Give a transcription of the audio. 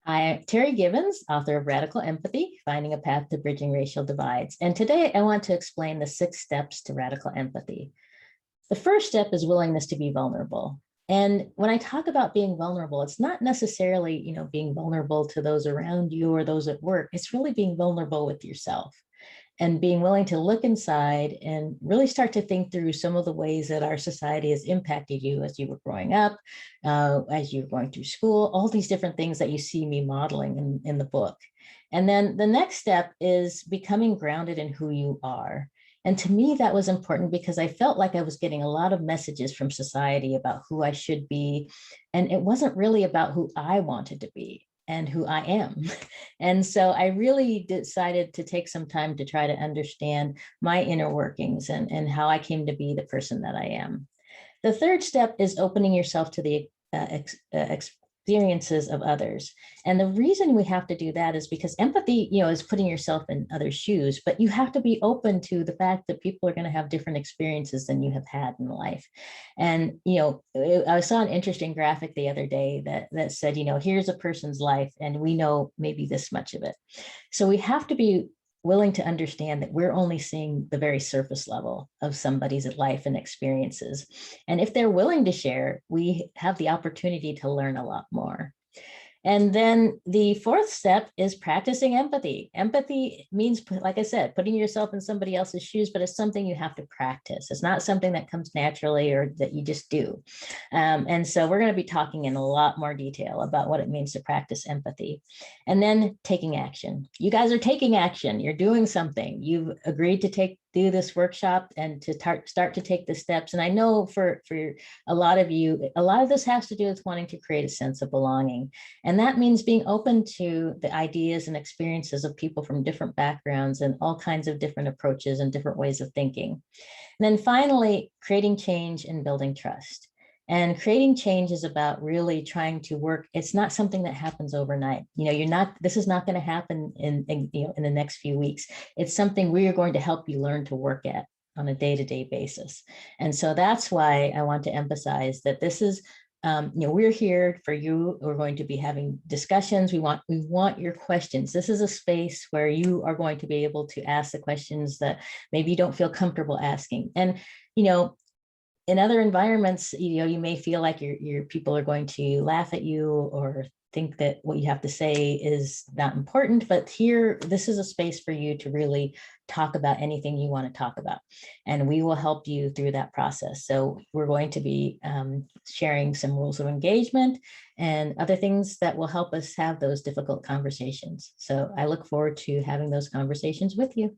I'm Terry Gibbons, author of Radical Empathy, Finding a Path to Bridging Racial Divides. And today I want to explain the 6 steps to radical empathy. The first step is willingness to be vulnerable. And when I talk about being vulnerable, it's not necessarily, being vulnerable to those around you or those at work. It's really being vulnerable with yourself and being willing to look inside and really start to think through some of the ways that our society has impacted you as you were growing up, as you were going through school, all these different things that you see me modeling in the book. And then the next step is becoming grounded in who you are. And to me, that was important because I felt like I was getting a lot of messages from society about who I should be. And it wasn't really about who I wanted to be and who I am. And so I really decided to take some time to try to understand my inner workings and how I came to be the person that I am. The third step is opening yourself to the experiences of others. And the reason we have to do that is because empathy, is putting yourself in others' shoes, but you have to be open to the fact that people are going to have different experiences than you have had in life. And, I saw an interesting graphic the other day that said, here's a person's life and we know maybe this much of it. So we have to be willing to understand that we're only seeing the very surface level of somebody's life and experiences. And if they're willing to share, we have the opportunity to learn a lot more. And then the fourth step is practicing empathy. Empathy means, like I said, putting yourself in somebody else's shoes, but it's something you have to practice. It's not something that comes naturally or that you just do. And so we're going to be talking in a lot more detail about what it means to practice empathy. And then taking action. You guys are taking action. You're doing something. You've agreed to do this workshop and to start to take the steps. And I know for a lot of you, a lot of this has to do with wanting to create a sense of belonging. And that means being open to the ideas and experiences of people from different backgrounds and all kinds of different approaches and different ways of thinking. And then finally, creating change and building trust. And creating change is about really trying to work. It's not something that happens overnight. This is not going to happen in the next few weeks. It's something we are going to help you learn to work at on a day-to-day basis. And so that's why I want to emphasize that this is, we're here for you. We're going to be having discussions. We want your questions. This is a space where you are going to be able to ask the questions that maybe you don't feel comfortable asking. And, in other environments, you may feel like your people are going to laugh at you or think that what you have to say is not important, but here, this is a space for you to really talk about anything you want to talk about. And we will help you through that process. So we're going to be sharing some rules of engagement and other things that will help us have those difficult conversations. So I look forward to having those conversations with you.